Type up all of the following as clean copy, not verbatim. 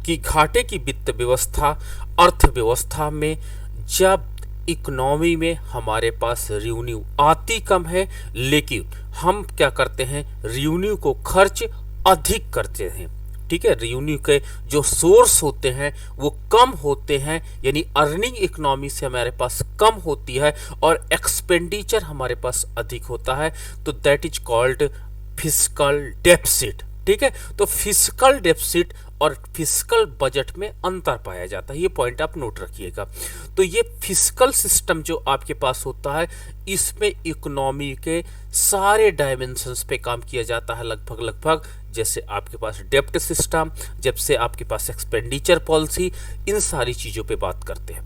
कि घाटे की वित्त व्यवस्था अर्थव्यवस्था में जब इकोनॉमी में हमारे पास रेवेन्यू आती कम है, लेकिन हम क्या करते हैं, रेवेन्यू को खर्च अधिक करते हैं। ठीक है, रेवेन्यू के जो सोर्स होते हैं वो कम होते हैं, यानी अर्निंग इकोनॉमी से हमारे पास कम होती है और एक्सपेंडिचर हमारे पास अधिक होता है, तो that is called fiscal deficit. ठीक है, तो फिस्कल डेफिसिट और फिस्कल बजट में अंतर पाया जाता है, ये पॉइंट आप नोट रखिएगा। तो ये फिस्कल सिस्टम जो आपके पास होता है, इसमें इकोनॉमी के सारे डायमेंशंस पे काम किया जाता है लगभग, जैसे आपके पास डेप्ट सिस्टम, जब से आपके पास एक्सपेंडिचर पॉलिसी, इन सारी चीज़ों पे बात करते हैं।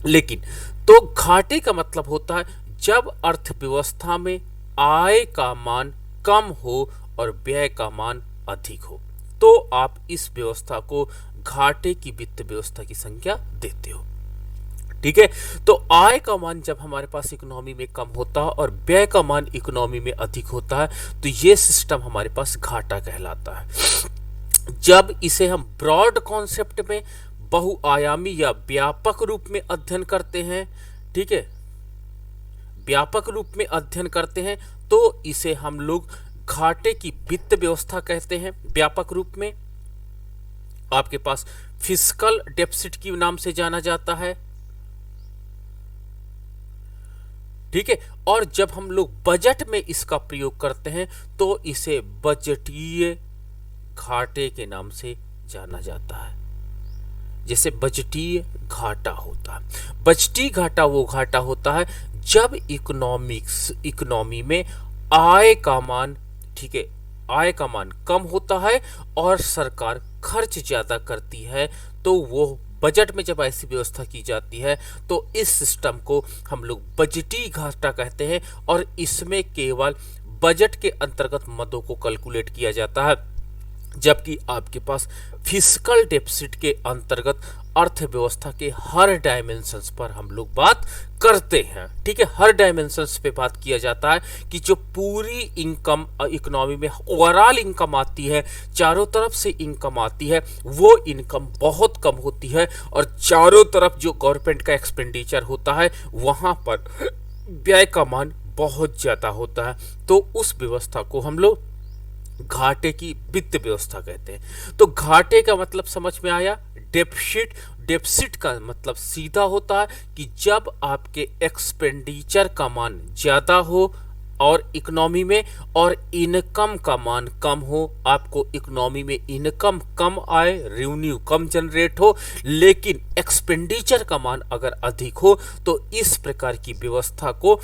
लेकिन तो घाटे का मतलब होता है जब अर्थव्यवस्था में आय का मान कम हो और व्यय का मान अधिक हो, तो आप इस व्यवस्था को घाटे की वित्त व्यवस्था की संज्ञा देते हो। ठीक है, तो आय का मान जब हमारे पास इकोनॉमी में कम होता है और व्यय का मान इकोनॉमी में अधिक होता है, तो ये सिस्टम हमारे पास घाटा कहलाता है। जब इसे हम ब्रॉड कॉन्सेप्ट में बहुआयामी या व्यापक रूप में अध्ययन करते हैं, ठीक है, व्यापक रूप में अध्ययन करते हैं, तो इसे हम लोग घाटे की वित्त व्यवस्था कहते हैं। व्यापक रूप में आपके पास फिस्कल डेफिसिट के नाम से जाना जाता है। ठीक है, और जब हम लोग बजट में इसका प्रयोग करते हैं तो इसे बजटीय घाटे के नाम से जाना जाता है। जैसे बजटीय घाटा होता है, बजटीय घाटा वो घाटा होता है जब इकोनॉमी में आय का मान, ठीक है, आय का मान कम होता है और सरकार खर्च ज्यादा करती है, तो वो बजट में जब ऐसी व्यवस्था की जाती है तो इस सिस्टम को हम लोग बजटीय घाटा कहते हैं, और इसमें केवल बजट के अंतर्गत मदों को कैलकुलेट किया जाता है, जबकि आपके पास फिस्कल डेफिसिट के अंतर्गत अर्थव्यवस्था के हर डायमेंशंस पर हम लोग बात करते हैं। ठीक है, हर डायमेंशंस पे बात किया जाता है कि जो पूरी इनकम इकोनॉमी में ओवरऑल इनकम आती है, चारों तरफ से इनकम आती है, वो इनकम बहुत कम होती है, और चारों तरफ जो गवर्नमेंट का एक्सपेंडिचर होता है वहां पर व्यय का मान बहुत ज्यादा होता है, तो उस व्यवस्था को हम लोग घाटे की वित्त व्यवस्था कहते हैं। तो घाटे का मतलब समझ में आया, डेफिसिट। डेफिसिट का मतलब सीधा होता है कि जब आपके एक्सपेंडिचर का मान ज्यादा हो और इकोनॉमी में, और इनकम का मान कम हो, आपको इकोनॉमी में इनकम कम आए, रेवेन्यू कम जनरेट हो, लेकिन एक्सपेंडिचर का मान अगर अधिक हो, तो इस प्रकार की व्यवस्था को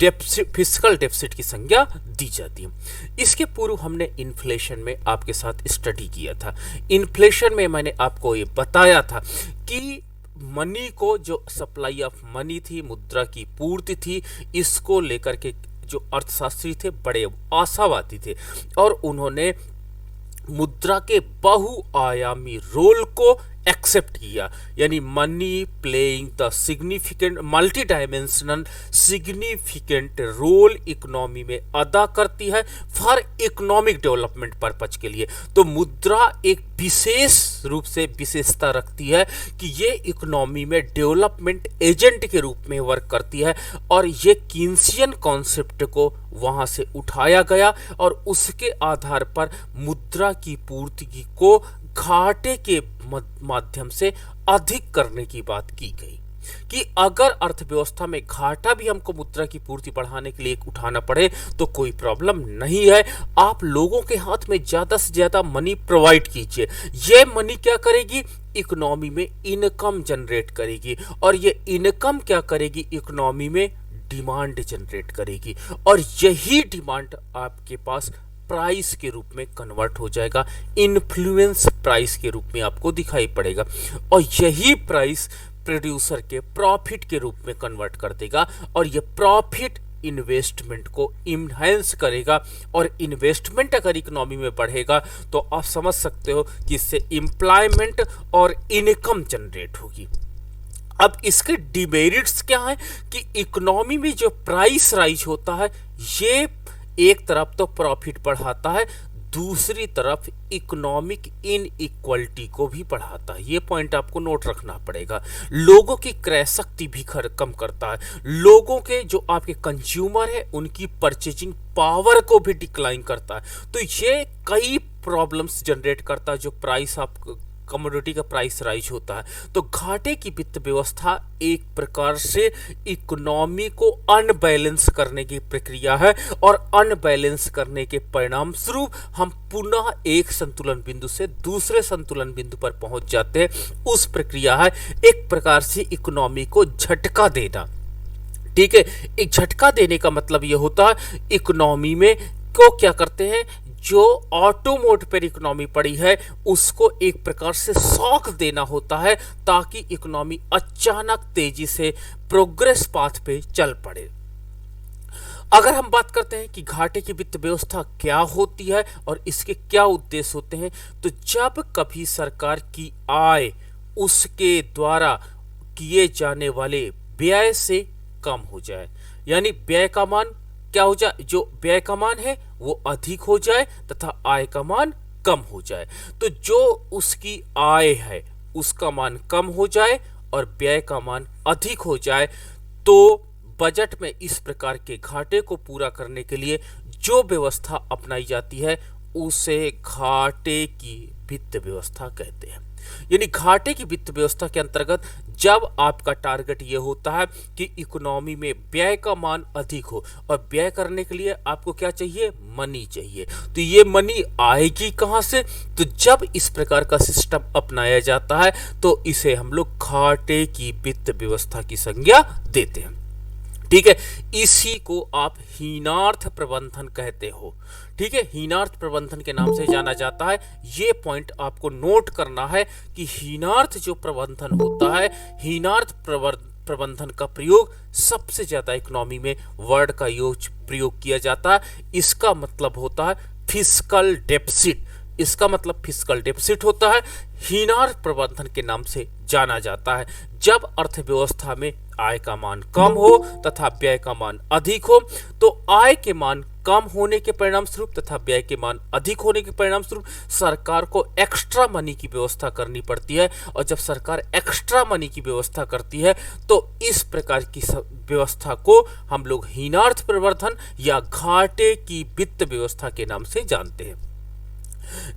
फिस्कल डेफिसिट की संज्ञा दी जाती है। इसके पूर्व हमने इन्फ्लेशन में आपके साथ स्टडी किया था। इन्फ्लेशन में मैंने आपको ये बताया था कि मनी को, जो सप्लाई ऑफ मनी थी, मुद्रा की पूर्ति थी, इसको लेकर के जो अर्थशास्त्री थे बड़े आशावादी थे, और उन्होंने मुद्रा के बहुआयामी रोल को एक्सेप्ट किया, यानी money playing the significant multidimensional significant role economy में अदा करती है फॉर इकोनॉमिक डेवलपमेंट पर्पज के लिए। तो मुद्रा एक विशेष रूप से विशेषता रखती है कि ये इकोनॉमी में डेवलपमेंट एजेंट के रूप में वर्क करती है, और ये कीन्सियन कॉन्सेप्ट को वहां से उठाया गया और उसके आधार पर मुद्रा की पूर्ति को घाटे के माध्यम से अधिक करने की बात की गई कि अगर अर्थव्यवस्था में घाटा भी हमको मुद्रा की पूर्ति बढ़ाने के लिए उठाना पड़े तो कोई प्रॉब्लम नहीं है, आप लोगों के हाथ में ज्यादा से ज्यादा मनी प्रोवाइड कीजिए। ये मनी क्या करेगी, इकोनॉमी में इनकम जनरेट करेगी, और ये इनकम क्या करेगी, इकोनॉमी में डिमांड जनरेट करेगी, और यही डिमांड आपके पास प्राइस के रूप में कन्वर्ट हो जाएगा, इन्फ्लुएंस प्राइस के रूप में आपको दिखाई पड़ेगा, और यही प्राइस प्रोड्यूसर के प्रॉफिट के रूप में कन्वर्ट कर देगा, और ये प्रॉफिट इन्वेस्टमेंट को इनहेंस करेगा, और इन्वेस्टमेंट अगर इकोनॉमी में बढ़ेगा तो आप समझ सकते हो कि इससे एम्प्लॉयमेंट और इनकम जनरेट होगी। अब इसके डिमेरिट्स क्या हैं कि इकोनॉमी में जो प्राइस राइज होता है, ये एक तरफ तो प्रॉफिट बढ़ाता है, दूसरी तरफ इकोनॉमिक इनइक्वालिटी को भी बढ़ाता है। ये पॉइंट आपको नोट रखना पड़ेगा। लोगों की क्रय शक्ति भी कम करता है। लोगों के जो आपके कंज्यूमर है उनकी परचेजिंग पावर को भी डिक्लाइन करता है। तो ये कई प्रॉब्लम्स जनरेट करता है। जो प्राइस आप कमोडिटी का प्राइस राइज होता है। तो घाटे की वित्त व्यवस्था एक प्रकार से इकोनॉमी को अनबैलेंस करने की प्रक्रिया है, और अनबैलेंस करने के परिणाम स्वरूप हम पुनः एक संतुलन बिंदु से दूसरे संतुलन बिंदु पर पहुंच जाते हैं। उस प्रक्रिया है एक प्रकार से इकोनॉमी को झटका देना। ठीक है, एक झटका देने का मतलब यह होता है इकोनॉमी में को क्या करते हैं, जो ऑटो मोड पर इकोनॉमी पड़ी है उसको एक प्रकार से शॉक देना होता है, ताकि इकोनॉमी अचानक तेजी से प्रोग्रेस पाथ पे चल पड़े। अगर हम बात करते हैं कि घाटे की वित्त व्यवस्था क्या होती है और इसके क्या उद्देश्य होते हैं, तो जब कभी सरकार की आय उसके द्वारा किए जाने वाले व्यय से कम हो जाए, यानी व्यय का मान क्या हो जाए, जो व्यय का मान है वो अधिक हो जाए तथा आय का मान कम हो जाए। तो जो उसकी आय है उसका मान कम हो जाए और व्यय का मान अधिक हो जाए, तो बजट में इस प्रकार के घाटे को पूरा करने के लिए जो व्यवस्था अपनाई जाती है उसे घाटे की वित्त व्यवस्था कहते हैं। यानी घाटे की वित्त व्यवस्था के अंतर्गत जब आपका टारगेट ये होता है कि इकोनॉमी में व्यय का मान अधिक हो, और व्यय करने के लिए आपको क्या चाहिए, मनी चाहिए। तो ये मनी आएगी कहां से, तो जब इस प्रकार का सिस्टम अपनाया जाता है तो इसे हम लोग घाटे की वित्त व्यवस्था की संज्ञा देते हैं। ठीक है, इसी को आप हीनार्थ प्रबंधन कहते हो। ठीक है, हीनार्थ प्रबंधन के नाम से जाना जाता है। ये पॉइंट आपको नोट करना है कि हीनार्थ जो प्रबंधन होता है, हीनार्थ प्रबंधन का प्रयोग सबसे ज्यादा इकोनॉमी में वर्ड का प्रयोग किया जाता है। इसका मतलब होता है फिस्कल डेफिसिट। इसका मतलब फिस्कल डेफिसिट होता है, हीनार्थ प्रबंधन के नाम से जाना जाता है। जब अर्थव्यवस्था में आय का मान कम हो तथा व्यय का मान अधिक हो, तो आय के मान कम होने के परिणाम स्वरूप तथा व्यय के मान अधिक होने के परिणाम स्वरूप सरकार को एक्स्ट्रा मनी की व्यवस्था करनी पड़ती है। और जब सरकार एक्स्ट्रा मनी की व्यवस्था करती है तो इस प्रकार की व्यवस्था को हम लोग हीनार्थ प्रवर्धन या घाटे की वित्त व्यवस्था के नाम से जानते हैं।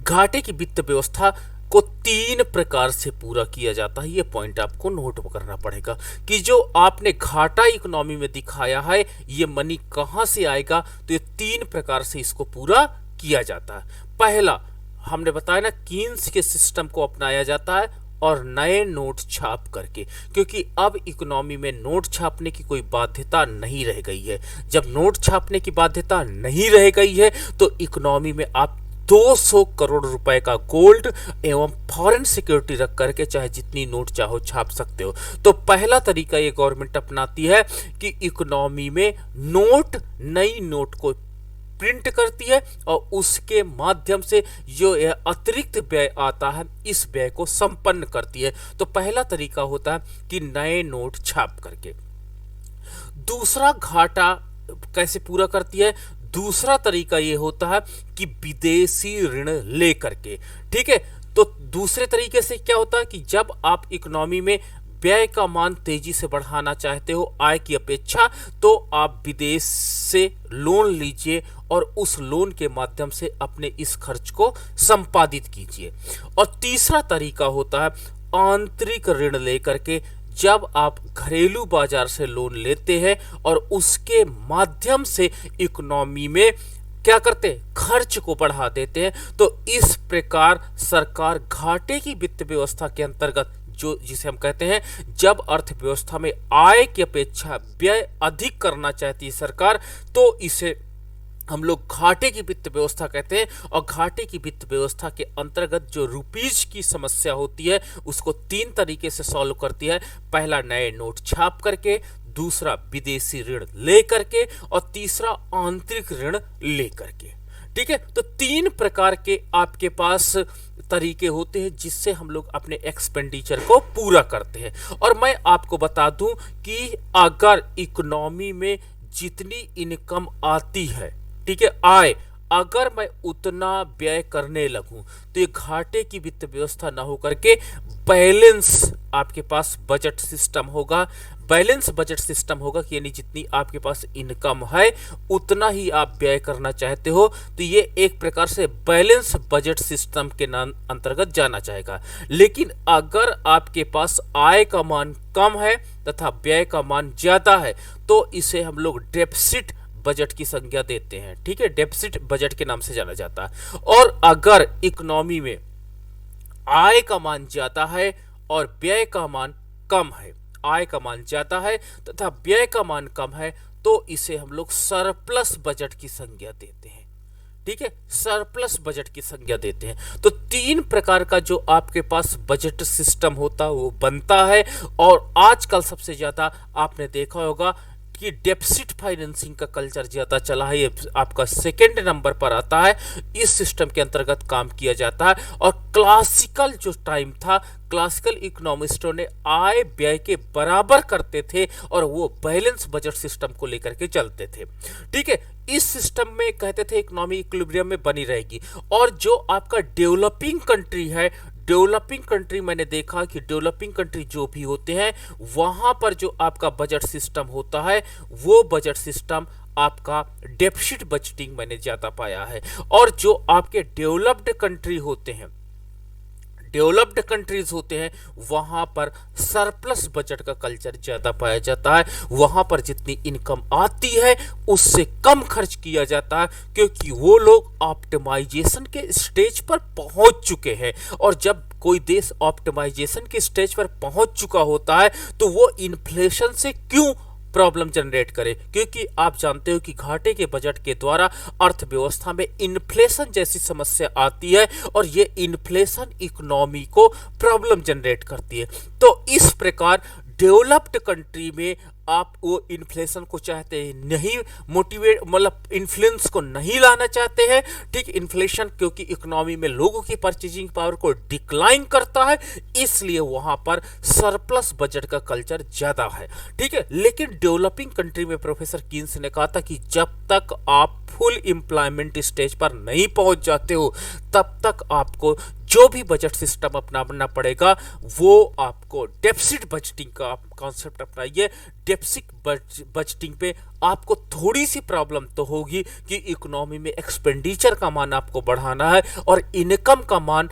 घाटे की वित्त व्यवस्था को 3 प्रकार से पूरा किया जाता है। ये पॉइंट आपको नोट करना पड़ेगा कि जो आपने घाटा इकोनॉमी में दिखाया है ये मनी कहां से आएगा, तो ये 3 प्रकार से इसको पूरा किया जाता है। पहला हमने बताया ना, कीन्स के सिस्टम को अपनाया जाता है और नए नोट छाप करके, क्योंकि अब इकोनॉमी में नोट छापने की कोई बाध्यता नहीं रह गई है। जब नोट छापने की बाध्यता नहीं रह गई है तो इकोनॉमी में आप 200 करोड़ रुपए का गोल्ड एवं फॉरेन सिक्योरिटी रख करके चाहे जितनी नोट चाहो छाप सकते हो। तो पहला तरीका ये गवर्नमेंट अपनाती है कि इकोनॉमी में नई नोट को प्रिंट करती है और उसके माध्यम से जो अतिरिक्त व्यय आता है इस व्यय को संपन्न करती है। तो पहला तरीका होता है कि नए नोट छाप करके। दूसरा घाटा कैसे पूरा करती है, दूसरा तरीका ये होता है कि विदेशी ऋण लेकर के। ठीक है, तो दूसरे तरीके से क्या होता है कि जब आप इकोनॉमी में व्यय का मान तेजी से बढ़ाना चाहते हो आय की अपेक्षा, तो आप विदेश से लोन लीजिए और उस लोन के माध्यम से अपने इस खर्च को संपादित कीजिए। और तीसरा तरीका होता है आंतरिक ऋण लेकर के। जब आप घरेलू बाजार से लोन लेते हैं और उसके माध्यम से इकोनॉमी में क्या करते हैं, खर्च को बढ़ा देते हैं, तो इस प्रकार सरकार घाटे की वित्त व्यवस्था के अंतर्गत जो जिसे हम कहते हैं जब अर्थव्यवस्था में आय की अपेक्षा व्यय अधिक करना चाहती है सरकार, तो इसे हम लोग घाटे की वित्त व्यवस्था कहते हैं। और घाटे की वित्त व्यवस्था के अंतर्गत जो रुपीज की समस्या होती है उसको 3 तरीके से सॉल्व करती है। पहला नए नोट छाप करके, दूसरा विदेशी ऋण ले करके और तीसरा आंतरिक ऋण ले करके। ठीक है, तो 3 प्रकार के आपके पास तरीके होते हैं जिससे हम लोग अपने एक्सपेंडिचर को पूरा करते हैं। और मैं आपको बता दूं कि अगर इकोनॉमी में जितनी इनकम आती है, ठीक है, आय अगर मैं उतना व्यय करने लगूं तो ये घाटे की वित्त व्यवस्था ना हो करके बैलेंस आपके पास बजट सिस्टम होगा। बैलेंस बजट सिस्टम होगा कि यानी जितनी आपके पास इनकम है उतना ही आप व्यय करना चाहते हो, तो ये एक प्रकार से बैलेंस बजट सिस्टम के नाम अंतर्गत जाना चाहेगा। लेकिन अगर आपके पास आय का मान कम है तथा व्यय का मान ज्यादा है तो इसे हम लोग डेफिसिट बजट की संज्ञा देते हैं। ठीक है, डेफिसिट बजट के नाम से जाना जाता है। और अगर इकोनॉमी में आय का मान ज्यादा है और व्यय का मान कम है, आय का मान ज्यादा है तथा व्यय का मान कम है, तो इसे हम लोग सरप्लस बजट की संज्ञा देते हैं। ठीक है, सरप्लस बजट की संज्ञा देते हैं। तो तीन प्रकार का जो आपके पास बजट सिस्टम होता है वो बनता है। और आजकल सबसे ज्यादा आपने देखा होगा कि डेफिसिट फाइनेंसिंग का कल्चर ज्यादा चला है, ये आपका सेकंड नंबर पर आता है। इस सिस्टम के अंतर्गत काम किया जाता है। और क्लासिकल जो टाइम था, क्लासिकल इकोनॉमिस्टों ने आय व्यय के बराबर करते थे और वो बैलेंस बजट सिस्टम को लेकर के चलते थे। ठीक है, इस सिस्टम में कहते थे इकोनॉमी इक्विलिब्रियम में बनी रहेगी। और जो आपका डेवलपिंग कंट्री है, डेवलपिंग कंट्री मैंने देखा कि डेवलपिंग कंट्री जो भी होते हैं वहां पर जो आपका बजट सिस्टम होता है वो बजट सिस्टम आपका डेफिसिट बजटिंग मैंने ज्यादा पाया है। और जो आपके डेवलप्ड कंट्री होते हैं, डेवलप्ड कंट्रीज होते हैं, वहां पर सरप्लस बजट का कल्चर ज्यादा पाया जाता है। वहां पर जितनी इनकम आती है उससे कम खर्च किया जाता है, क्योंकि वो लोग ऑप्टिमाइजेशन के स्टेज पर पहुंच चुके हैं। और जब कोई देश ऑप्टिमाइजेशन के स्टेज पर पहुंच चुका होता है तो वो इन्फ्लेशन से क्यों प्रॉब्लम जनरेट करे, क्योंकि आप जानते हो कि घाटे के बजट के द्वारा अर्थव्यवस्था में इन्फ्लेशन जैसी समस्या आती है और ये इन्फ्लेशन इकोनॉमी को प्रॉब्लम जनरेट करती है। तो इस प्रकार डेवलप्ड कंट्री में आप वो इन्फ्लेशन को चाहते हैं नहीं मोटिवेट, मतलब इन्फ्लुएंस को नहीं लाना चाहते हैं। ठीक, इन्फ्लेशन क्योंकि इकोनॉमी में लोगों की परचेजिंग पावर को डिक्लाइन करता है, इसलिए वहां पर सरप्लस बजट का कल्चर ज्यादा है। ठीक है, लेकिन डेवलपिंग कंट्री में प्रोफेसर कीन्स ने कहा था कि जब तक आप फुल एम्प्लॉयमेंट स्टेज पर नहीं पहुंच जाते हो तब तक आपको जो भी बजट सिस्टम अपनाना पड़ेगा वो आपको डेफिसिट बजटिंग का कॉन्सेप्ट अपनाइए। डेफिसिट बजटिंग पे आपको थोड़ी सी प्रॉब्लम तो होगी कि इकोनॉमी में एक्सपेंडिचर का मान आपको बढ़ाना है और इनकम का मान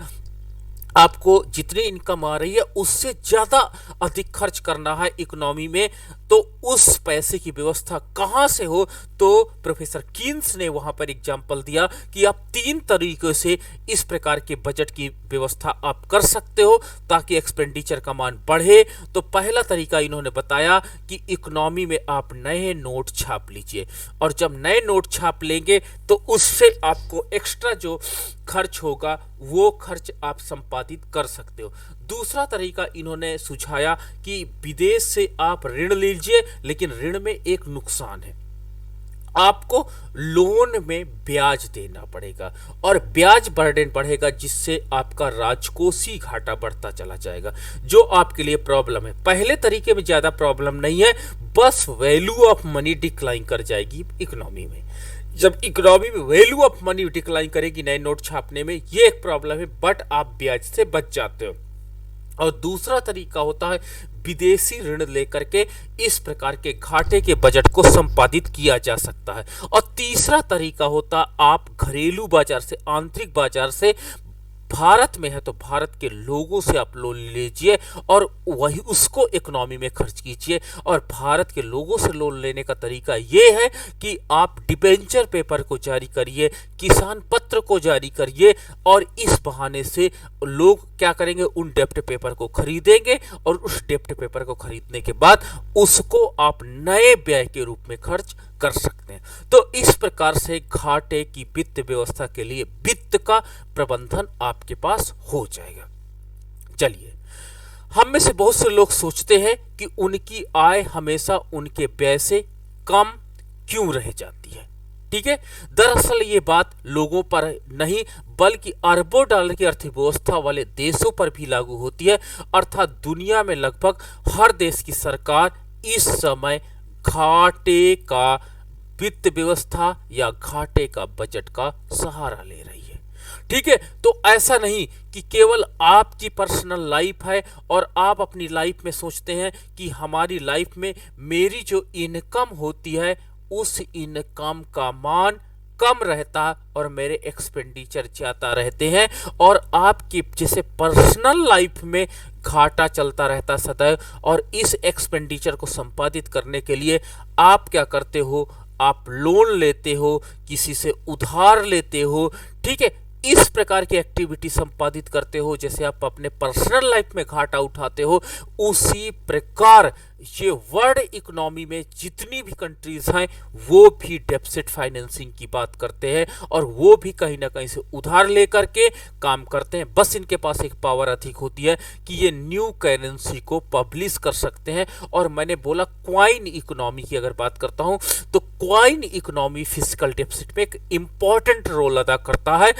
आपको जितनी इनकम आ रही है उससे ज्यादा अधिक खर्च करना है इकोनॉमी में। तो उस पैसे की व्यवस्था कहां से हो, तो प्रोफेसर कीन्स ने वहां पर एग्जाम्पल दिया कि आप तीन तरीकों से इस प्रकार के बजट की व्यवस्था आप कर सकते हो ताकि एक्सपेंडिचर का मान बढ़े। तो पहला तरीका इन्होंने बताया कि इकोनॉमी में आप नए नोट छाप लीजिए, और जब नए नोट छाप लेंगे तो उससे आपको एक्स्ट्रा जो खर्च होगा वो खर्च आप संपादित कर सकते हो। दूसरा तरीका इन्होंने सुझाया कि विदेश से आप ऋण लीजिए, लेकिन ऋण में एक नुकसान है, आपको लोन में ब्याज देना पड़ेगा और ब्याज बर्डन बढ़ेगा जिससे आपका राजकोषीय घाटा बढ़ता चला जाएगा, जो आपके लिए प्रॉब्लम है। पहले तरीके में ज्यादा प्रॉब्लम नहीं है, बस वैल्यू ऑफ मनी डिक्लाइन कर जाएगी इकोनॉमी में। जब इकोनॉमी में वैल्यू ऑफ मनी डिक्लाइन करेगी नए नोट छापने में, ये एक प्रॉब्लम है, बट आप ब्याज से बच जाते हो। और दूसरा तरीका होता है विदेशी ऋण लेकर के इस प्रकार के घाटे के बजट को संपादित किया जा सकता है। और तीसरा तरीका होता आप घरेलू बाजार से, आंतरिक बाजार से, भारत में है तो भारत के लोगों से आप लोन लीजिए और वही उसको इकोनॉमी में खर्च कीजिए। और भारत के लोगों से लोन लेने का तरीका ये है कि आप डिबेंचर पेपर को जारी करिए, किसान पत्र को जारी करिए, और इस बहाने से लोग क्या करेंगे, उन डेप्ट पेपर को खरीदेंगे और उस डेप्ट पेपर को खरीदने के बाद उसको आप नए व्यय के रूप में खर्च कर सकते हैं। तो इस प्रकार से घाटे की वित्त व्यवस्था के लिए वित्त का प्रबंधन आपके पास हो जाएगा। चलिए, हम में से बहुत से लोग सोचते हैं कि उनकी आय हमेशा उनके व्यय से कम क्यों रह जाती है। ठीक है, दरअसल ये बात लोगों पर नहीं बल्कि अरबों डॉलर की अर्थव्यवस्था वाले देशों पर भी लागू होती है। अर्थात दुनिया में लगभग हर देश की सरकार इस समय घाटे का वित्त व्यवस्था या घाटे का बजट का सहारा ले रही है। ठीक है, तो ऐसा नहीं कि केवल आपकी पर्सनल लाइफ है और आप अपनी लाइफ में सोचते हैं कि हमारी लाइफ में मेरी जो इनकम होती है उस इनकम का मान कम रहता और मेरे एक्सपेंडिचर ज्यादा रहते हैं, और आपकी जैसे पर्सनल लाइफ में घाटा चलता रहता सदैव, और इस एक्सपेंडिचर को संपादित करने के लिए आप क्या करते हो, आप लोन लेते हो, किसी से उधार लेते हो। ठीक है, इस प्रकार की एक्टिविटी संपादित करते हो जैसे आप अपने पर्सनल लाइफ में घाटा उठाते हो। उसी प्रकार ये वर्ल्ड इकोनॉमी में जितनी भी कंट्रीज हैं वो भी डेफिसिट फाइनेंसिंग की बात करते हैं, और वो भी कहीं ना कहीं से उधार लेकर के काम करते हैं। बस इनके पास एक पावर अधिक होती है कि ये न्यू करेंसी को पब्लिश कर सकते हैं। और मैंने बोला क्वाइन इकोनॉमी की अगर बात करता हूं तो क्वाइन इकोनॉमी फिजिकल डेफिसिट में एक इंपॉर्टेंट रोल अदा करता है।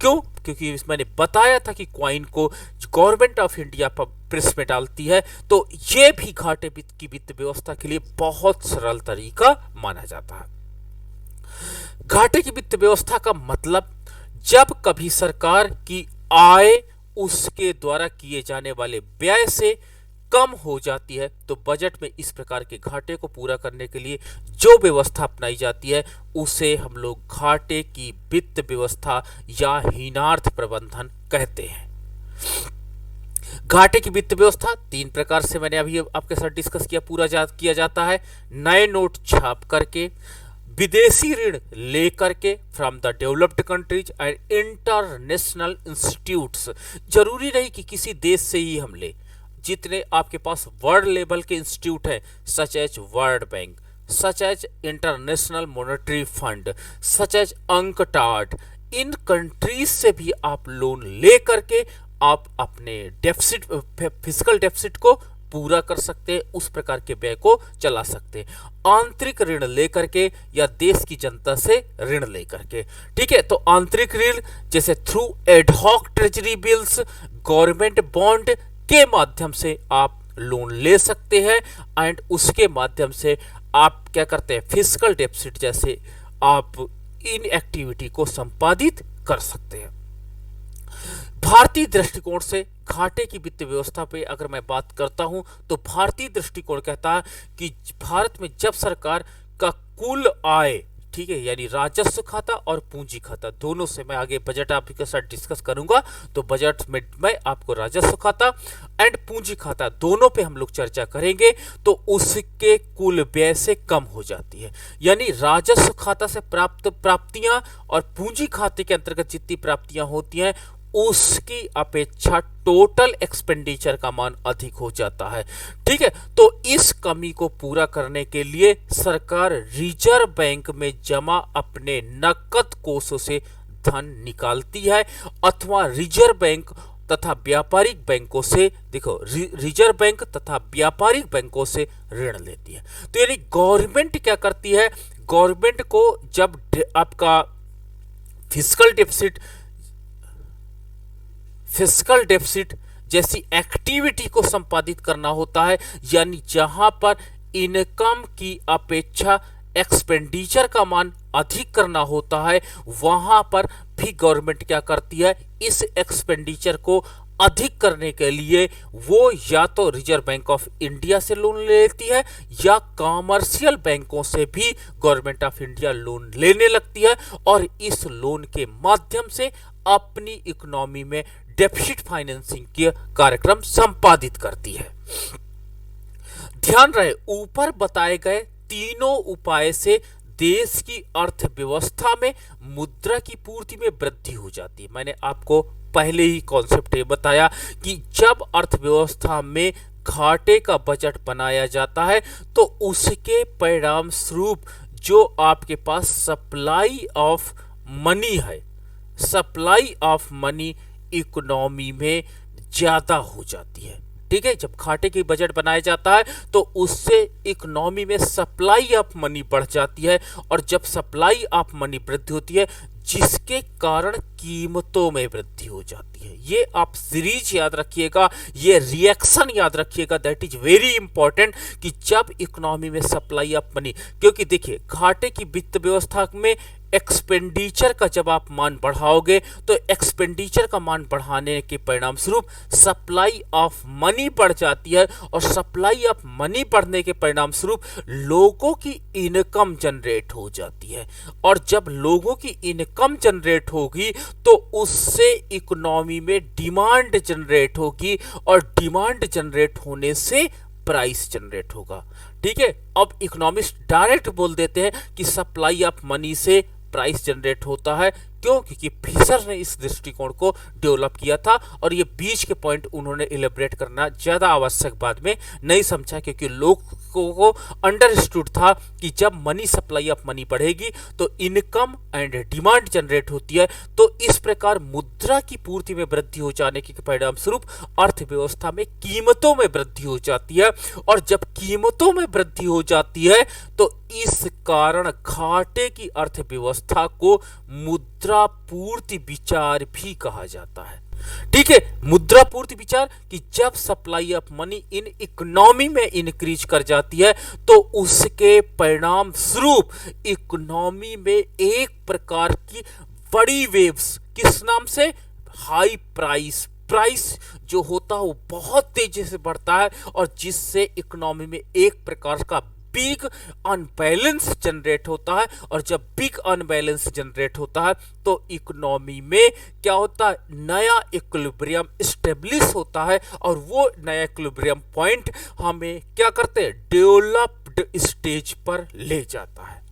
क्यों? क्योंकि मैंने बताया था कि क्वाइन को गवर्नमेंट ऑफ इंडिया प्रेस में डालती है, तो ये भी घाटे की वित्त व्यवस्था के लिए बहुत सरल तरीका माना जाता है। घाटे की वित्त व्यवस्था का मतलब जब कभी सरकार की आय उसके द्वारा किए जाने वाले व्यय से कम हो जाती है तो बजट में इस प्रकार के घाटे को पूरा करने के लिए जो व्यवस्था अपनाई जाती है उसे हम लोग घाटे की वित्त व्यवस्था या हीनार्थ प्रबंधन कहते हैं। घाटे की वित्त व्यवस्था तीन प्रकार से मैंने अभी आपके साथ डिस्कस किया जाता है। नए नोट छाप करके, विदेशी ऋण लेकर के from the developed countries and international institutes. जरूरी नहीं कि किसी देश से ही हम ले, जितने आपके पास वर्ल्ड लेवल के इंस्टीट्यूट हैं such as world bank, such as international monetary fund, such as UNCTAD, इन कंट्रीज से भी आप लोन ले करके आप अपने डेफिसिट फिजिकल डेफिसिट को पूरा कर सकते हैं, उस प्रकार के व्यय को चला सकते हैं। आंतरिक ऋण लेकर के या देश की जनता से ऋण लेकर के। ठीक है, तो आंतरिक ऋण जैसे through ad hoc treasury bills, government bond के माध्यम से आप लोन ले सकते हैं, एंड उसके माध्यम से आप क्या करते हैं, फिजिकल डेफिसिट जैसे आप इन एक्टिविटी को संपादित कर सकते हैं। भारतीय दृष्टिकोण से घाटे की वित्त व्यवस्था पे अगर मैं बात करता हूं तो भारतीय दृष्टिकोण कहता है कि भारत में जब सरकार का कुल आय, ठीक है, यानी राजस्व खाता और पूंजी खाता दोनों से, मैं आगे बजट आपके साथ डिस्कस करूंगा तो बजट में मैं आपको राजस्व खाता एंड पूंजी खाता दोनों पे हम लोग चर्चा करेंगे, तो उसके कुल व्यय से कम हो जाती है। यानी राजस्व खाता से प्राप्त प्राप्तियां और पूंजी खाते के अंतर्गत जितनी प्राप्तियां होती हैं उसकी अपेक्षा टोटल एक्सपेंडिचर का मान अधिक हो जाता है। ठीक है, तो इस कमी को पूरा करने के लिए सरकार रिजर्व बैंक में जमा अपने नकद कोषों से धन निकालती है, अथवा रिजर्व बैंक तथा व्यापारिक बैंकों से, देखो रिजर्व बैंक तथा व्यापारिक बैंकों से ऋण लेती है। तो यानी गवर्नमेंट क्या करती है, गवर्नमेंट को जब आपका फिजिकल डेफिसिट जैसी एक्टिविटी को संपादित करना होता है, यानी जहां पर इनकम की अपेक्षा एक्सपेंडिचर का मान अधिक करना होता है, वहां पर भी गवर्नमेंट क्या करती है, इस एक्सपेंडिचर को अधिक करने के लिए वो या तो रिजर्व बैंक ऑफ इंडिया से लोन लेती है या कॉमर्शियल बैंकों से भी गवर्नमेंट ऑफ इंडिया लोन लेने लगती है, और इस लोन के माध्यम से अपनी इकोनॉमी में डेफिसिट फाइनेंसिंग के कार्यक्रम संपादित करती है। ध्यान रहे, ऊपर बताए गए तीनों उपाय से देश की अर्थव्यवस्था में मुद्रा की पूर्ति में वृद्धि हो जाती है। मैंने आपको पहले ही कॉन्सेप्ट ये बताया कि जब अर्थव्यवस्था में घाटे का बजट बनाया जाता है तो उसके परिणाम स्वरूप जो आपके पास सप्लाई ऑफ मनी है, सप्लाई ऑफ मनी इकोनॉमी में ज्यादा हो जाती है। ठीक है, जब घाटे की बजट बनाया जाता है तो उससे इकोनॉमी में सप्लाई ऑफ मनी बढ़ जाती है, और जब सप्लाई ऑफ मनी वृद्धि होती है, जिसके कारण कीमतों में वृद्धि हो जाती है। ये आप सीरीज याद रखिएगा, ये रिएक्शन याद रखिएगा, दैट इज वेरी इंपॉर्टेंट कि जब इकोनॉमी में सप्लाई ऑफ मनी, क्योंकि देखिए घाटे की वित्त व्यवस्था में एक्सपेंडिचर का जब आप मान बढ़ाओगे तो एक्सपेंडिचर का मान बढ़ाने के परिणाम स्वरूप सप्लाई ऑफ मनी बढ़ जाती है, और सप्लाई ऑफ मनी बढ़ने के परिणाम स्वरूप लोगों की इनकम जनरेट हो जाती है, और जब लोगों की इनकम जनरेट होगी तो उससे इकोनॉमी में डिमांड जनरेट होगी, और डिमांड जनरेट होने से प्राइस जनरेट होगा। ठीक है, अब इकोनॉमिस्ट डायरेक्ट बोल देते हैं कि सप्लाई ऑफ मनी से प्राइस जनरेट होता है। क्यों? क्योंकि फिशर ने इस दृष्टिकोण को डेवलप किया था, और ये बीच के पॉइंट उन्होंने इलेबरेट करना ज्यादा आवश्यक बाद में नहीं समझा, क्योंकि लोगों को अंडरस्टूड था कि जब मनी सप्लाई ऑफ मनी बढ़ेगी तो इनकम एंड डिमांड जनरेट होती है, तो इस प्रकार मुद्रा की पूर्ति में वृद्धि हो जाने के परिणाम स्वरूप अर्थव्यवस्था में कीमतों में वृद्धि हो जाती है, और जब कीमतों में वृद्धि हो जाती है तो इस कारण घाटे की अर्थव्यवस्था को मुद्रा पूर्ति विचार भी कहा जाता है। ठीक है, मुद्रा पूर्ति विचार कि जब supply of money in economy में इंक्रीज कर जाती है तो उसके परिणाम स्वरूप इकोनॉमी में एक प्रकार की बड़ी वेव्स, किस नाम से? हाई प्राइस जो होता है वो बहुत तेजी से बढ़ता है, और जिससे इकोनॉमी में एक प्रकार का बिग अनबैलेंस जनरेट होता है, और जब बिग अनबैलेंस जनरेट होता है तो इकोनॉमी में क्या होता है? नया इक्विलिब्रियम स्टेब्लिश होता है, और वो नया इक्विलिब्रियम पॉइंट हमें क्या करते हैं? डेवलप्ड स्टेज पर ले जाता है।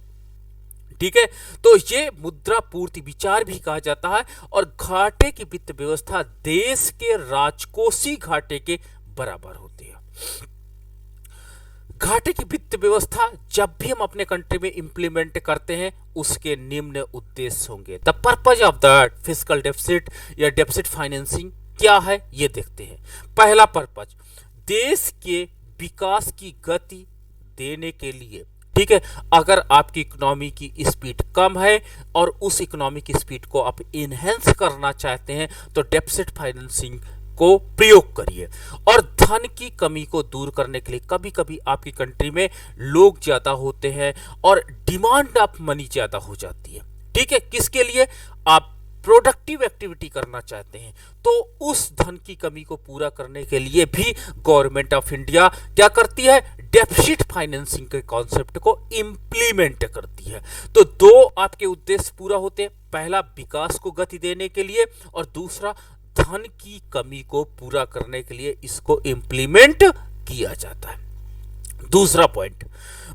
ठीक है, तो ये मुद्रा पूर्ति विचार भी कहा जाता है, और घाटे की वित्त व्यवस्था देश के राजकोषीय घाटे के बराबर होती है। घाटे की वित्त व्यवस्था जब भी हम अपने कंट्री में इंप्लीमेंट करते हैं उसके निम्न उद्देश्य होंगे। The purpose of the fiscal deficit या डेफिसिट फाइनेंसिंग क्या है ये देखते हैं। पहला पर्पज, देश के विकास की गति देने के लिए। ठीक है, अगर आपकी इकोनॉमी की स्पीड कम है और उस इकोनॉमी की स्पीड को आप इनहेंस करना चाहते हैं तो डेफिसिट फाइनेंसिंग को प्रयोग करिए। और धन की कमी को दूर करने के लिए, कभी कभी आपकी कंट्री में लोग ज्यादा होते हैं और डिमांड ऑफ मनी ज्यादा हो जाती है। ठीक है, किसके लिए? आप प्रोडक्टिव एक्टिविटी करना चाहते हैं, तो उस धन की कमी को पूरा करने के लिए भी गवर्नमेंट ऑफ इंडिया क्या करती है? डेफिसिट फाइनेंसिंग के कॉन्सेप्ट को इंप्लीमेंट करती है। तो दो आपके उद्देश्य पूरा होते हैं, पहला विकास को गति देने के लिए, और दूसरा धन की कमी को पूरा करने के लिए इसको इंप्लीमेंट किया जाता है। दूसरा पॉइंट,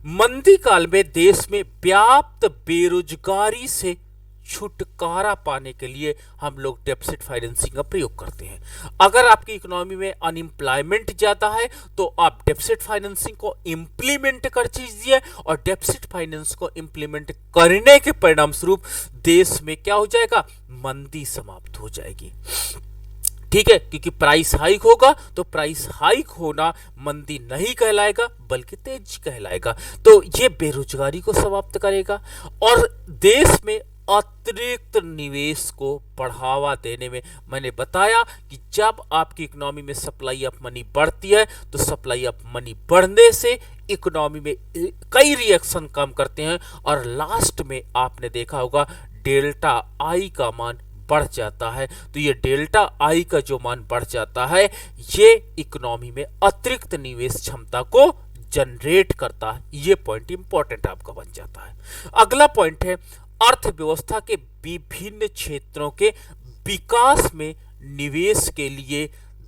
मंदी काल में देश में व्याप्त बेरोजगारी से छुटकारा पाने के लिए हम लोग डेफिसिट फाइनेंसिंग का प्रयोग करते हैं। अगर आपकी इकोनॉमी में अनएम्प्लॉयमेंट ज्यादा है तो आप डेफिसिट फाइनेंसिंग को इंप्लीमेंट कर दीजिए, और डेफिसिट फाइनेंस को इंप्लीमेंट करने के परिणाम स्वरूप देश में क्या हो जाएगा? मंदी समाप्त हो जाएगी। ठीक है, क्योंकि प्राइस हाइक होगा तो प्राइस हाइक होना मंदी नहीं कहलाएगा बल्कि तेज कहलाएगा। तो ये बेरोजगारी को समाप्त करेगा, और देश में अतिरिक्त निवेश को बढ़ावा देने में, मैंने बताया कि जब आपकी इकोनॉमी में सप्लाई ऑफ मनी बढ़ती है तो सप्लाई ऑफ मनी बढ़ने से इकोनॉमी में कई रिएक्शन काम करते हैं, और लास्ट में आपने देखा होगा डेल्टा आई का मान बढ़ जाता है। तो ये डेल्टा आई का जो मान बढ़ जाता है ये इकोनॉमी में अतिरिक्त निवेश क्षमता को जनरेट करता है। ये पॉइंट इंपॉर्टेंट आपका बन जाता है। अगला पॉइंट है अर्थव्यवस्था के विभिन्न क्षेत्रों के विकास में निवेश के लिए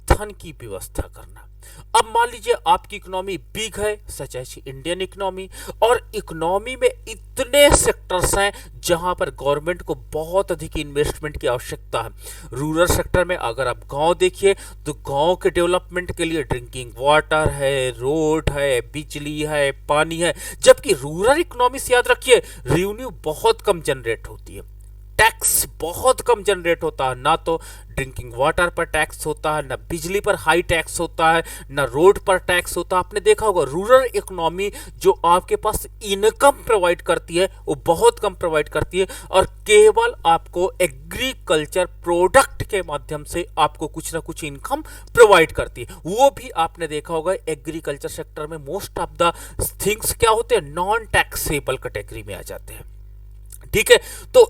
धन की व्यवस्था करना। अब मान लीजिए आपकी इकोनॉमी बिग है, सच एज इंडियन इकोनॉमी, और इकोनॉमी में इतने सेक्टर्स हैं जहां पर गवर्नमेंट को बहुत अधिक इन्वेस्टमेंट की आवश्यकता है। रूरल सेक्टर में अगर आप गांव देखिए तो गांव के डेवलपमेंट के लिए ड्रिंकिंग वाटर है, रोड है, बिजली है, पानी है, जबकि रूरल इकोनॉमी से याद रखिए रेवेन्यू बहुत कम जनरेट होती है, टैक्स बहुत कम जनरेट होता है, ना तो ड्रिंकिंग वाटर पर टैक्स होता है, ना बिजली पर हाई टैक्स होता है, ना रोड पर टैक्स होता है। आपने देखा होगा रूरल इकोनॉमी जो आपके पास इनकम प्रोवाइड करती है वो बहुत कम प्रोवाइड करती है, और केवल आपको एग्रीकल्चर प्रोडक्ट के माध्यम से आपको कुछ ना कुछ इनकम प्रोवाइड करती है। वो भी आपने देखा होगा एग्रीकल्चर सेक्टर में मोस्ट ऑफ द थिंग्स क्या होते हैं, नॉन टैक्सेबल कैटेगरी में आ जाते हैं। ठीक है, तो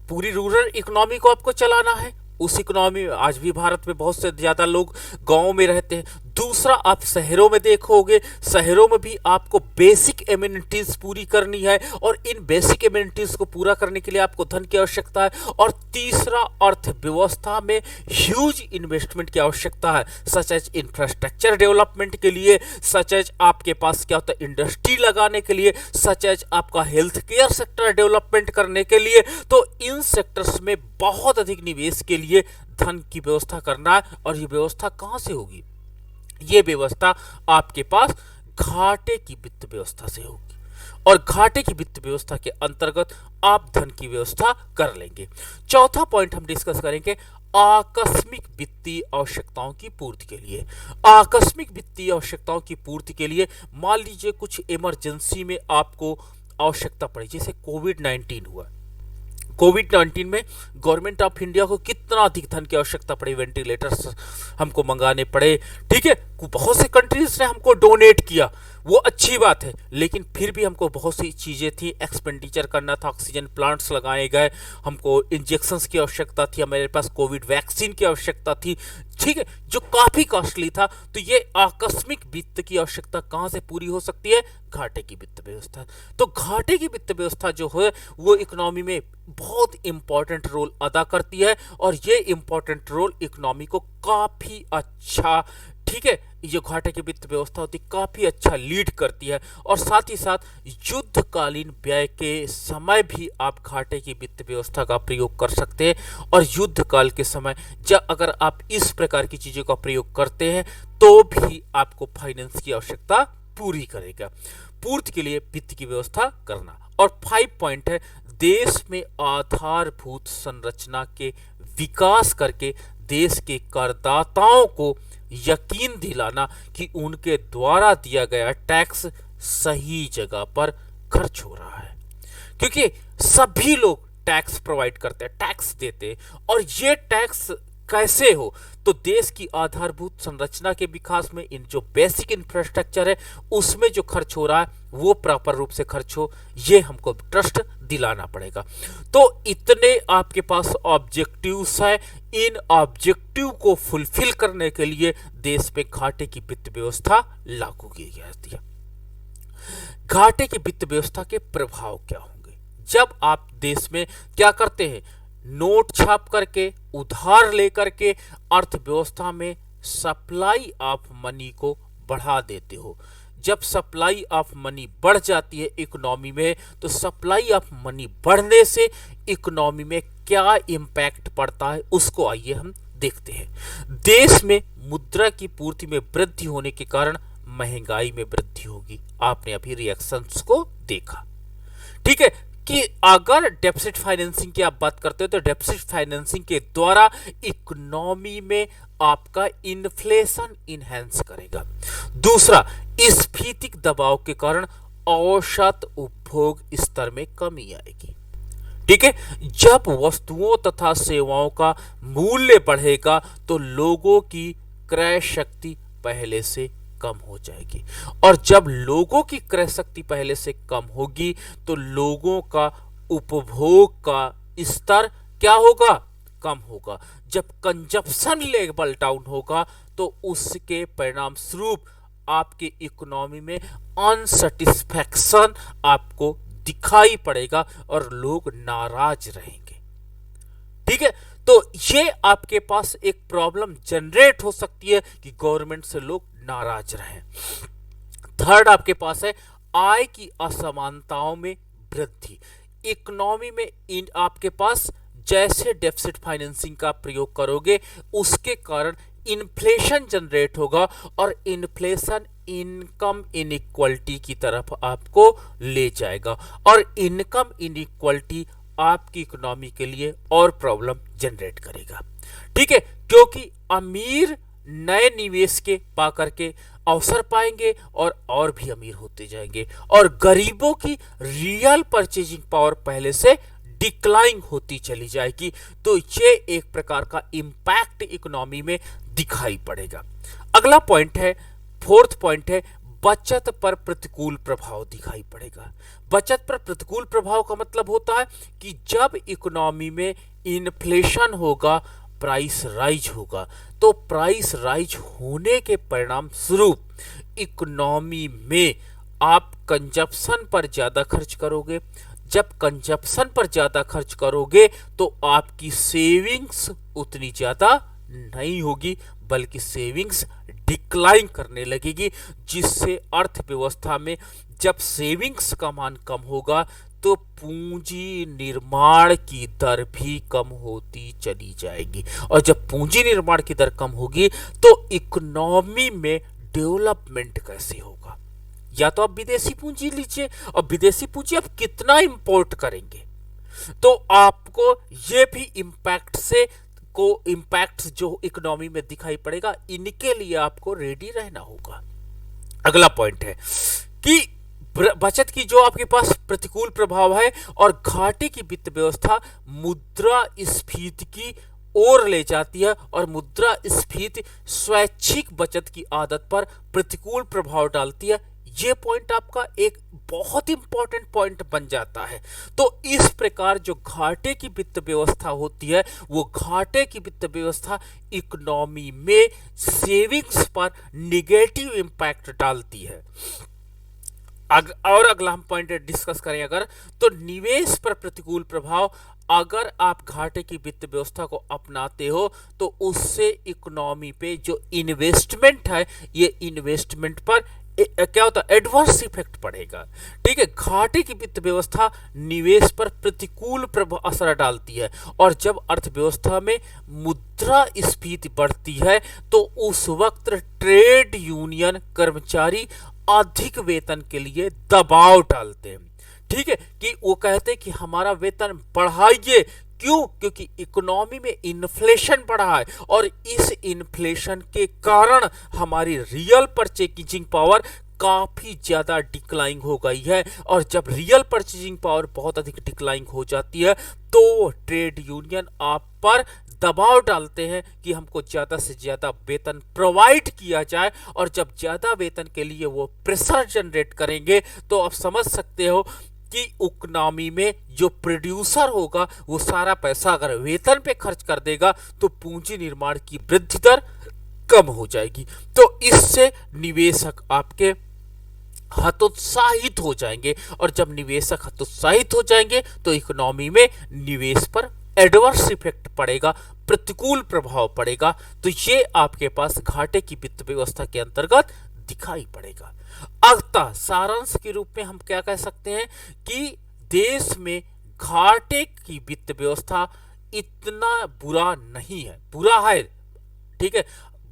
पूरी रूरल इकोनॉमी को आपको चलाना है। उस इकोनॉमी में आज भी भारत में बहुत से ज्यादा लोग गांव में रहते हैं। दूसरा, आप शहरों में देखोगे, शहरों में भी आपको बेसिक एमिनिटीज पूरी करनी है, और इन बेसिक एमिनिटीज को पूरा करने के लिए आपको धन की आवश्यकता है। और तीसरा, अर्थव्यवस्था में ह्यूज इन्वेस्टमेंट की आवश्यकता है, सच एज इंफ्रास्ट्रक्चर डेवलपमेंट के लिए, सच एज आपके पास क्या होता है इंडस्ट्री लगाने के लिए, सच एज आपका हेल्थ केयर सेक्टर डेवलपमेंट करने के लिए। तो इन सेक्टर्स में बहुत अधिक निवेश के लिए धन की व्यवस्था करना है। और ये व्यवस्था कहां से होगी? ये व्यवस्था आपके पास घाटे की वित्त व्यवस्था से होगी, और घाटे की वित्त व्यवस्था के अंतर्गत आप धन की व्यवस्था कर लेंगे। चौथा पॉइंट हम डिस्कस करेंगे आकस्मिक वित्तीय आवश्यकताओं की पूर्ति के लिए। आकस्मिक वित्तीय आवश्यकताओं की पूर्ति के लिए मान लीजिए कुछ इमरजेंसी में आपको आवश्यकता पड़ी, जैसे कोविड-19 हुआ। कोविड-19 में गवर्नमेंट ऑफ इंडिया को कितना अधिक धन की आवश्यकता पड़ी, वेंटिलेटर्स हमको मंगाने पड़े। ठीक है, बहुत से कंट्रीज ने हमको डोनेट किया, वो अच्छी बात है, लेकिन फिर भी हमको बहुत सी चीज़ें थी, एक्सपेंडिचर करना था, ऑक्सीजन प्लांट्स लगाए गए, हमको इंजेक्शंस की आवश्यकता थी, हमारे पास कोविड वैक्सीन की आवश्यकता थी। ठीक है, जो काफ़ी कॉस्टली था। तो ये आकस्मिक वित्त की आवश्यकता कहाँ से पूरी हो सकती है? घाटे की वित्त व्यवस्था। तो घाटे की वित्त व्यवस्था जो है वो इकोनॉमी में बहुत इंपॉर्टेंट रोल अदा करती है, और ये इंपॉर्टेंट रोल इकोनॉमी को काफ़ी अच्छा, ठीक है, ये घाटे की वित्त व्यवस्था होती है काफ़ी अच्छा लीड करती है। और साथ ही साथ युद्धकालीन व्यय के समय भी आप घाटे की वित्त व्यवस्था का प्रयोग कर सकते हैं, और युद्ध काल के समय जब अगर आप इस प्रकार की चीज़ों का प्रयोग करते हैं तो भी आपको फाइनेंस की आवश्यकता पूरी करेगा। पूर्ति के लिए वित्त की व्यवस्था करना। और 5 पॉइंट है देश में आधारभूत संरचना के विकास करके देश के करदाताओं को यकीन दिलाना कि उनके द्वारा दिया गया टैक्स सही जगह पर खर्च हो रहा है, क्योंकि सभी लोग टैक्स प्रोवाइड करते हैं, टैक्स देते हैं। और ये टैक्स कैसे हो? तो देश की आधारभूत संरचना के विकास में इन जो बेसिक इंफ्रास्ट्रक्चर है उसमें जो खर्च हो रहा है वो प्रॉपर रूप से खर्च हो, ये हमको ट्रस्ट दिलाना पड़ेगा। तो इतने आपके पास ऑब्जेक्टिव्स है, इन ऑब्जेक्टिव को फुलफिल करने के लिए देश में घाटे की वित्त व्यवस्था लागू की जाती है। घाटे की वित्त व्यवस्था के प्रभाव क्या होंगे? जब आप देश में क्या करते हैं, नोट छाप करके, उधार लेकर के अर्थव्यवस्था में सप्लाई ऑफ मनी को बढ़ा देते हो। जब सप्लाई ऑफ मनी बढ़ जाती है इकोनॉमी में, तो सप्लाई ऑफ मनी बढ़ने से इकोनॉमी में क्या इम्पैक्ट पड़ता है उसको आइए हम देखते हैं। देश में मुद्रा की पूर्ति में वृद्धि होने के कारण महंगाई में वृद्धि होगी। आपने अभी रिएक्शंस को देखा, ठीक है, कि अगर डेफिसिट फाइनेंसिंग की आप बात करते हो तो डेफिसिट फाइनेंसिंग के द्वारा इकोनॉमी में आपका इन्फ्लेशन इनहेंस करेगा। दूसरा, स्फीतिक दबाव के कारण औसत उपभोग स्तर में कमी आएगी। ठीक है, जब वस्तुओं तथा सेवाओं का मूल्य बढ़ेगा तो लोगों की क्रय शक्ति पहले से कम हो जाएगी, और जब लोगों की क्रय शक्ति पहले से कम होगी तो लोगों का उपभोग का स्तर क्या होगा? कम होगा। जब कंजप्शन लेवल डाउन होगा तो उसके परिणाम स्वरूप आपके इकोनॉमी में अनसेटिस्फैक्शन आपको दिखाई पड़ेगा और लोग नाराज रहेंगे। ठीक है, तो ये आपके पास एक प्रॉब्लम जनरेट हो सकती है कि गवर्नमेंट से लोग नाराज रहें। थर्ड आपके पास है आय की असमानताओं में वृद्धि। इकोनॉमी में इन आपके पास जैसे डेफिसिट फाइनेंसिंग का प्रयोग करोगे उसके कारण इन्फ्लेशन जनरेट होगा, और इन्फ्लेशन इनकम इनइक्वालिटी की तरफ आपको ले जाएगा, और इनकम इनइक्वालिटी आपकी इकोनॉमी के लिए और प्रॉब्लम जनरेट करेगा। ठीक है, क्योंकि अमीर नए निवेश के पा करके अवसर पाएंगे और भी अमीर होते जाएंगे, और गरीबों की रियल परचेजिंग पावर पहले से डिक्लाइन होती चली जाएगी। तो ये एक प्रकार का इंपैक्ट इकोनॉमी में दिखाई पड़ेगा। अगला पॉइंट है, फोर्थ पॉइंट है, बचत पर प्रतिकूल प्रभाव दिखाई पड़ेगा। बचत पर प्रतिकूल प्रभाव का मतलब होता है कि जब इकोनॉमी में इन्फ्लेशन होगा, प्राइस राइज होगा, तो प्राइस राइज होने के परिणाम स्वरूप इकोनॉमी में आप कंजप्शन पर ज्यादा खर्च करोगे। जब कंजप्शन पर ज्यादा खर्च करोगे तो आपकी सेविंग्स उतनी ज्यादा नहीं होगी, बल्कि सेविंग्स डिक्लाइन करने लगेगी, जिससे अर्थव्यवस्था में जब सेविंग्स का मान कम होगा तो पूंजी निर्माण की दर भी कम होती चली जाएगी, और जब पूंजी निर्माण की दर कम होगी तो इकोनॉमी में डेवलपमेंट कैसे होगा? या तो आप विदेशी पूंजी लीजिए, और विदेशी पूंजी आप कितना इंपोर्ट करेंगे, तो आपको ये भी इम्पैक्ट जो इकोनॉमी में दिखाई पड़ेगा, इनके लिए आपको रेडी रहना होगा। अगला पॉइंट है कि बचत की जो आपके पास प्रतिकूल प्रभाव है और घाटे की वित्त व्यवस्था मुद्रास्फीति की ओर ले जाती है, और मुद्रास्फीति स्वैच्छिक बचत की आदत पर प्रतिकूल प्रभाव डालती है। ये पॉइंट आपका एक बहुत इंपॉर्टेंट पॉइंट बन जाता है। तो इस प्रकार जो घाटे की वित्त व्यवस्था होती है, वो घाटे की वित्त व्यवस्था इकोनॉमी में सेविंग्स पर निगेटिव इंपैक्ट डालती है। और अगला हम पॉइंट डिस्कस करें अगर, तो निवेश पर प्रतिकूल प्रभाव। अगर आप घाटे की वित्त व्यवस्था को अपनाते हो तो उससे इकोनॉमी पे जो इन्वेस्टमेंट है, ये इन्वेस्टमेंट पर क्या होता है, एडवर्स इफेक्ट पड़ेगा। ठीक है, घाटे की वित्त व्यवस्था निवेश पर प्रतिकूल असर डालती है, और जब अर्थव्यवस्था में मुद्रास्फीति बढ़ती है तो उस वक्त ट्रेड यूनियन कर्मचारी अधिक वेतन के लिए दबाव डालते हैं। ठीक है, कि वो कहते हैं कि हमारा वेतन बढ़ाइए। क्यों? क्योंकि इकोनॉमी में इन्फ्लेशन बढ़ा है, और इस इन्फ्लेशन के कारण हमारी रियल परचेजिंग पावर काफी ज्यादा डिक्लाइन हो गई है, और जब रियल परचेजिंग पावर बहुत अधिक डिक्लाइन हो जाती है तो ट्रेड यूनियन आप पर दबाव डालते हैं कि हमको ज्यादा से ज्यादा वेतन प्रोवाइड किया जाए, और जब ज्यादा वेतन के लिए वो प्रेशर जनरेट करेंगे तो आप समझ सकते हो कि इकोनॉमी में जो प्रोड्यूसर होगा वो सारा पैसा अगर वेतन पे खर्च कर देगा तो पूंजी निर्माण की वृद्धि दर कम हो जाएगी। तो इससे निवेशक आपके हतोत्साहित हो जाएंगे, और जब निवेशक हतोत्साहित हो जाएंगे तो इकोनॉमी में निवेश पर एडवर्स इफेक्ट पड़ेगा, प्रतिकूल प्रभाव पड़ेगा। तो ये आपके पास घाटे की वित्त व्यवस्था के अंतर्गत दिखाई पड़ेगा। अतः सारांश के रूप में हम क्या कह सकते हैं कि देश में घाटे की वित्त व्यवस्था इतना बुरा नहीं है, बुरा है, ठीक है,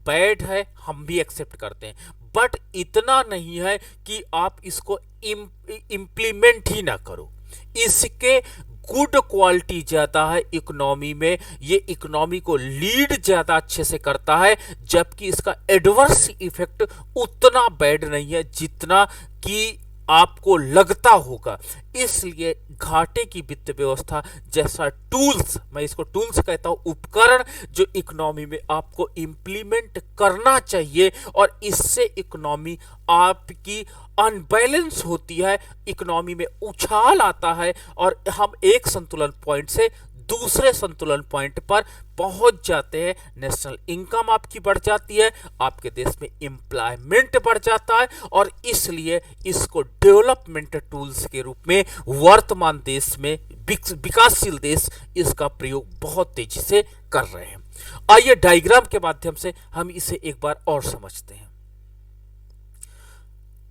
बैड है, हम भी एक्सेप्ट करते हैं, बट इतना नहीं है कि आप इसको इम्प्लीमेंट ही ना करो। इसके गुड क्वालिटी ज्यादा है इकोनॉमी में, ये इकोनॉमी को लीड ज्यादा अच्छे से करता है, जबकि इसका एडवर्स इफेक्ट उतना बैड नहीं है जितना कि आपको लगता होगा। इसलिए घाटे की वित्त व्यवस्था जैसा टूल्स, मैं इसको टूल्स कहता हूं, उपकरण जो इकोनॉमी में आपको इंप्लीमेंट करना चाहिए, और इससे इकोनॉमी आपकी अनबैलेंस होती है, इकोनॉमी में उछाल आता है, और हम एक संतुलन पॉइंट से दूसरे संतुलन पॉइंट पर पहुंच जाते हैं। नेशनल इनकम आपकी बढ़ जाती है, आपके देश में एम्प्लॉयमेंट बढ़ जाता है, और इसलिए इसको डेवलपमेंट टूल्स के रूप में वर्तमान देश में विकासशील देश इसका प्रयोग बहुत तेजी से कर रहे हैं। आइए डायग्राम के माध्यम से हम इसे एक बार और समझते हैं।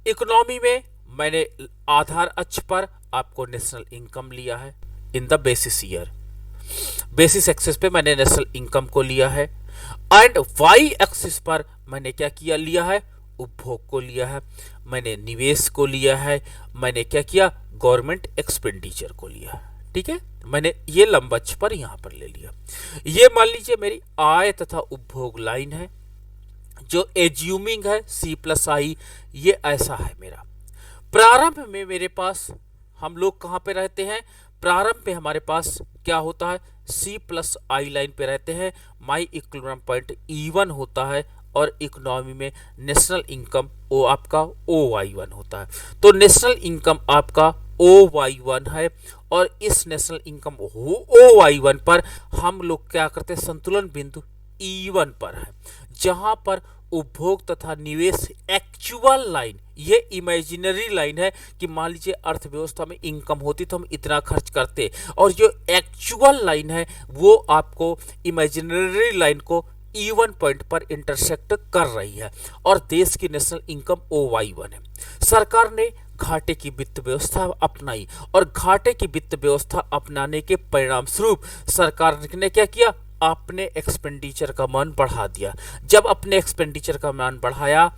इकोनॉमी में मैंने आधार अक्ष पर आपको नेशनल इनकम लिया है in the basis year, basis axis पे मैंने नेशनल इनकम को लिया है, एंड वाई एक्सिस पर मैंने क्या किया, लिया है, उपभोग को लिया है, मैंने निवेश को लिया है, मैंने क्या किया, गवर्नमेंट एक्सपेंडिचर को लिया है। ठीक है, मैंने ये लंबच पर यहां पर ले लिया। ये मान लीजिए मेरी आय तथा उपभोग लाइन है, जो एज्यूमिंग है सी प्लस आई, ये ऐसा है मेरा। प्रारंभ में मेरे पास हम लोग कहाँ पे रहते हैं, प्रारंभ में हमारे पास क्या होता है, सी प्लस आई लाइन पे रहते हैं। माई इक्विलिब्रियम पॉइंट E1 होता है और इकोनॉमी में नेशनल इनकम ओ आपका OY1 होता है। तो नेशनल इनकम आपका OY1 है और इस नेशनल इनकम OY1 पर हम लोग क्या करते हैं, संतुलन बिंदु E1 पर है, जहां पर उपभोग तथा निवेश एक्चुअल लाइन, ये इमेजिनरी लाइन है कि मान लीजिए अर्थव्यवस्था में इनकम होती तो हम इतना खर्च करते, और जो एक्चुअल लाइन है वो आपको इमेजिनरी लाइन को E1 पॉइंट पर इंटरसेक्ट कर रही है, और देश की नेशनल इनकम OY1 है। सरकार ने घाटे की वित्त व्यवस्था अपनाई, और घाटे की वित्त व्यवस्था अपनाने के परिणाम स्वरूप सरकार ने क्या किया, अपने एक्सपेंडिचर का मान बढ़ा दिया। जब अपने एक्सपेंडिचर का मान बढ़ाया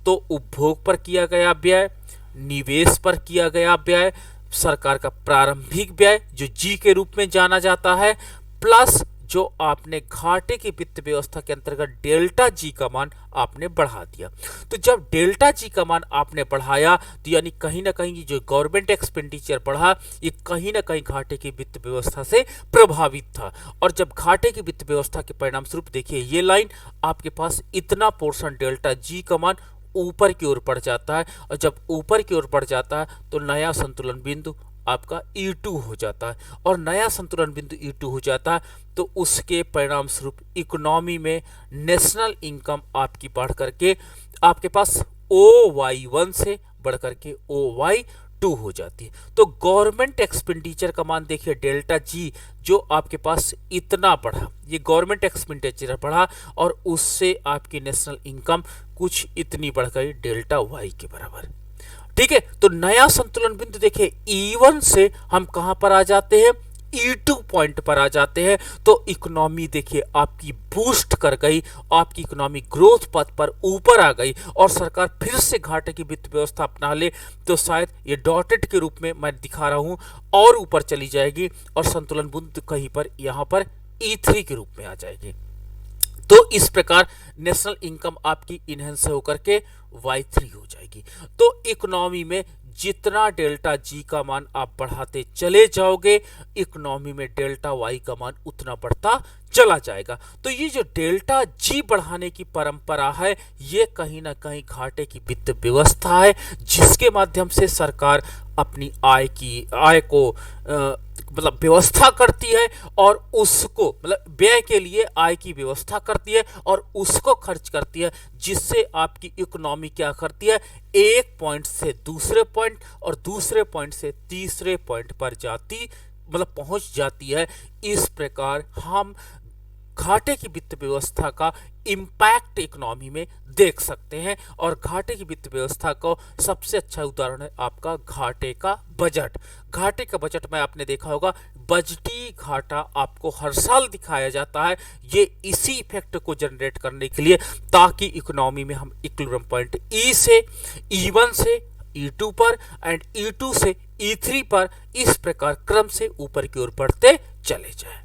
तो उपभोग पर किया गया व्यय, निवेश पर किया गया व्यय, सरकार का प्रारंभिक व्यय जो जी के रूप में जाना जाता है, प्लस जो आपने घाटे की वित्त व्यवस्था के अंतर्गत डेल्टा जी का मान आपने बढ़ा दिया। तो जब डेल्टा जी का मान आपने बढ़ाया तो यानी कहीं ना कहीं जो गवर्नमेंट एक्सपेंडिचर बढ़ा, ये कहीं ना कहीं घाटे की वित्त व्यवस्था से प्रभावित था। और जब घाटे की वित्त व्यवस्था के परिणाम स्वरूप देखिए ये लाइन आपके पास इतना पोर्शन डेल्टा जी का मान ऊपर की ओर बढ़ जाता है, और जब ऊपर की ओर बढ़ जाता है तो नया संतुलन बिंदु आपका E2 हो जाता है, और नया संतुलन बिंदु E2 हो जाता है तो उसके परिणाम स्वरूप इकोनॉमी में नेशनल इनकम आपकी बढ़ करके आपके पास OY1 से बढ़ करके OY2 हो जाती है। तो गवर्नमेंट एक्सपेंडिचर का मान देखिए डेल्टा जी जो आपके पास इतना बढ़ा, ये गवर्नमेंट एक्सपेंडिचर बढ़ा और उससे आपकी नेशनल इनकम कुछ इतनी बढ़ गई डेल्टा वाई के बराबर। ठीक है, तो नया संतुलन बिंदु देखिए E1 से हम कहां पर आ जाते हैं, E2 पॉइंट पर आ जाते हैं। तो इकोनॉमी देखिए आपकी बूस्ट कर गई, आपकी इकोनॉमी ग्रोथ पथ पर ऊपर आ गई, और सरकार फिर से घाटे की वित्त व्यवस्था अपना ले तो शायद ये डॉटेड के रूप में मैं दिखा रहा हूं और ऊपर चली जाएगी, और संतुलन बिंदु कहीं पर यहां पर E3 के रूप में आ जाएगी। तो इस प्रकार नेशनल इनकम आपकी इनहेंस होकर के Y3 हो जाएगी। तो इकोनॉमी में जितना डेल्टा जी का मान आप बढ़ाते चले जाओगे, इकोनॉमी में डेल्टा वाई का मान उतना बढ़ता चला जाएगा। तो ये जो डेल्टा जी बढ़ाने की परंपरा है, ये कहीं ना कहीं घाटे की वित्त व्यवस्था है, जिसके माध्यम से सरकार अपनी आय को मतलब व्यवस्था करती है, और उसको मतलब व्यय के लिए आय की व्यवस्था करती है और उसको खर्च करती है, जिससे आपकी इकोनॉमी क्या करती है, एक पॉइंट से दूसरे पॉइंट और दूसरे पॉइंट से तीसरे पॉइंट पर जाती मतलब पहुंच जाती है। इस प्रकार हम घाटे की वित्त व्यवस्था का इम्पैक्ट इकोनॉमी में देख सकते हैं, और घाटे की वित्त व्यवस्था को सबसे अच्छा उदाहरण है आपका घाटे का बजट। घाटे का बजट में आपने देखा होगा बजटीय घाटा आपको हर साल दिखाया जाता है, ये इसी इफेक्ट को जनरेट करने के लिए, ताकि इकोनॉमी में हम इक्विलिब्रियम पॉइंट E1 से E2 पर एंड E2 से E3 पर इस प्रकार क्रम से ऊपर की ओर बढ़ते चले जाएं।